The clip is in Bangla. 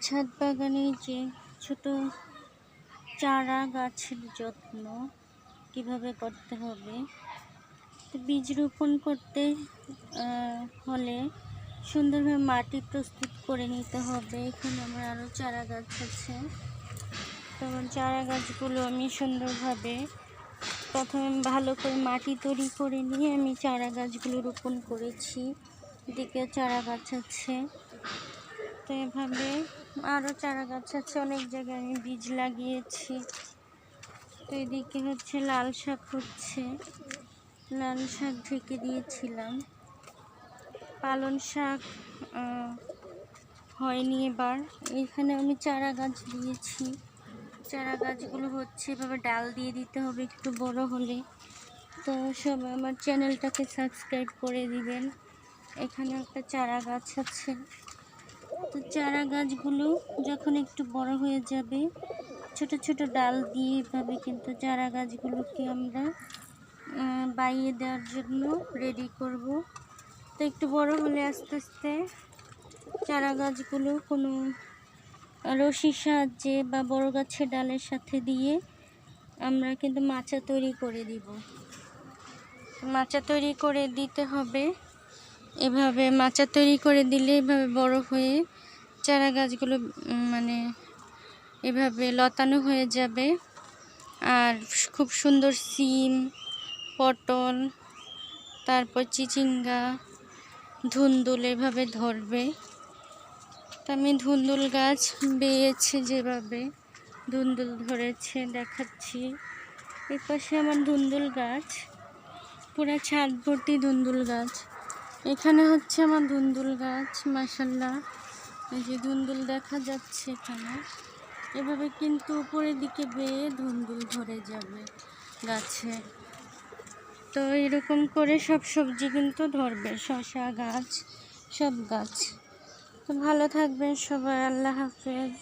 ছাদ বাগানে যে ছোট চারা গাছের যত্ন কিভাবে করতে হবে, তো বীজ রোপণ করতে হলে সুন্দরভাবে মাটি প্রস্তুত করে নিতে হবে। এখানে আমার আরও চারা গাছ আছে, তো আমার চারা গাছগুলো আমি সুন্দরভাবে প্রথমে ভালো করে মাটি তৈরি করে নিয়ে আমি চারা গাছগুলো রোপণ করেছি। এদিকে চারা গাছ আছে, তো এভাবে আরও চারা গাছ আছে, অনেক জায়গায় আমি বীজ লাগিয়েছি। তো এদিকে হচ্ছে লাল শাক হচ্ছে, লাল শাক ঢেকে দিয়েছিলাম। পালং শাক হয়নি এবার। এখানে আমি চারা গাছ দিয়েছি, চারা গাছগুলো হচ্ছে এভাবে ডাল দিয়ে দিতে হবে একটু বড় হলে। তো সবাই আমার চ্যানেলটাকে সাবস্ক্রাইব করে দিবেন। এখানে একটা চারা গাছ আছে, তো চারা গাছগুলো যখন একটু বড় হয়ে যাবে ছোট ছোট ডাল দিয়ে এভাবে কিন্তু চারা গাছগুলোকে আমরা বাইয়ে দেওয়ার জন্য রেডি করব। তো একটু বড় হলে আস্তে আস্তে চারা গাছগুলো কোনো রশির সাহায্যে বা বড় গাছের ডালের সাথে দিয়ে আমরা কিন্তু মাচা তৈরি করে দিব। মাচা তৈরি করে দিতে হবে, এভাবে মাচা তৈরি করে দিলে এভাবে বড় হয়ে চারা গাছগুলো মানে এভাবে লতানো হয়ে যাবে। আর খুব সুন্দর সিম, পটল, তারপর চিচিঙ্গা, ধুন্দুল এভাবে ধরবে। তো আমি ধুন্দুল গাছ বেয়েছি, যেভাবে ধুন্দুল ধরেছে দেখাচ্ছি। এর পাশে আমার ধুন্দুল গাছ, পুরো ছাদ ভর্তি ধুন্দুল গাছ। এখানে হচ্ছে আমার ধুন্দুল গাছ, মাশাআল্লাহ এই যে ধুন্দুল দেখা যাচ্ছে এখানে। এভাবে কিন্তু উপরের দিকে বেয়ে ধুন্দুল ধরে যাবে গাছে। তো এরকম করে সব সবজি কিন্তু ধরবে, শসা গাছ, সব গাছ। তো ভালো থাকবেন সবাই, আল্লাহ হাফেজ।